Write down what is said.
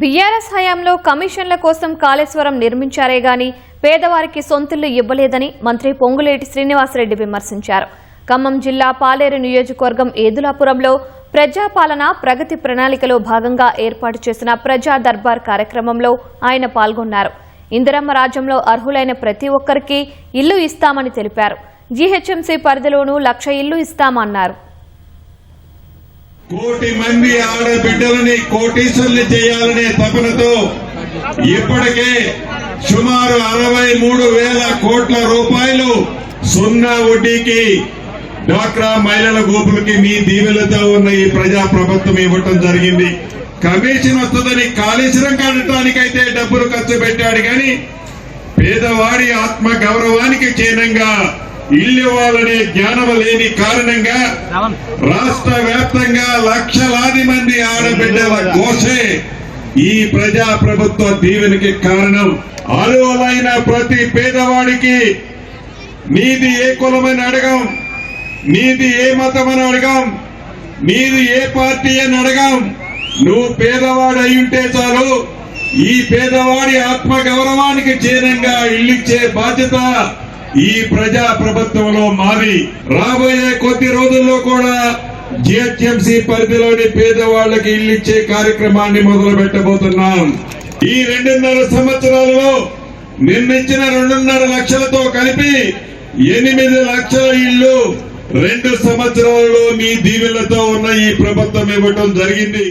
BRS హయాంలో కమిషన్ల కోసం కాళేశ్వరం నిర్మించారే గాని పేదవారికి సొంతిల్లు ఇవ్వలేదని మంత్రి పొంగులేటి శ్రీనివాసరెడ్డి విమర్శించారు. ఖమ్మం జిల్లా పాలేరు నియోజకవర్గం ఏదులాపురంలో ప్రజాపాలన ప్రగతి ప్రణాళికలో భాగంగా ఏర్పాటు చేసిన ప్రజా దర్బార్ కార్యక్రమంలో ఆయన పాల్గొన్నారు. ఇందిరమ్మ రాజ్యంలో అర్హులైన ప్రతి ఒక్కరికి ఇల్లు ఇస్తామని తెలిపారు. జీహెచ్ఎంసీ పరిధిలోనూ 1,00,000 ఇల్లు ఇస్తామన్నారు. కోటి మంది ఆడబిడ్డలని కోటీశ్వర్లు చేయాలనే తపనతో ఇప్పటికే సుమారు 63,000 కోట్ల రూపాయలు సున్నా వడ్డీకి డ్వాక్రా మహిళల గ్రూపులకి మీ దీవెలతో ఉన్న ఈ ప్రజా ప్రభుత్వం ఇవ్వటం జరిగింది. కమిషన్ వస్తుందని కాళేశ్వరం కట్టడానికైతే డబ్బులు ఖర్చు పెట్టాడు కానీ పేదవాడి ఆత్మ గౌరవానికి చిహ్నంగా ఇల్లు ఇవ్వాలనే జ్ఞానం లేని కారణంగా రాష్ట్ర వ్యాప్తంగా లక్షలాది మంది ఆడబిడ్డల కోసే ఈ ప్రజా ప్రభుత్వ దీవెనకి కారణం. అర్హులైన ప్రతి పేదవాడికి నీది ఏ కులమని అడగం, నీది ఏ మతమని అడగం, నీది ఏ పార్టీ అని అడగం. నువ్వు పేదవాడు అయ్యుంటే చాలు ఈ పేదవాడి ఆత్మ గౌరవానికి చిహ్నంగా ఇల్లిచ్చే బాధ్యత ఈ ప్రజా ప్రభుత్వంలో మాది. రాబోయే కొద్ది రోజుల్లో కూడా జీహెచ్ఎంసీ పరిధిలోని పేదవాళ్లకి ఇల్లిచ్చే కార్యక్రమాన్ని మొదలు పెట్టబోతున్నాం. ఈ 2.5 సంవత్సరాలలో నిర్మించిన 2.5 లక్షలతో కలిపి 8 లక్షల ఇళ్లు 2 సంవత్సరాలలో మీ దీవెనలతో ఉన్న ఈ ప్రభుత్వం ఇవ్వటం జరిగింది.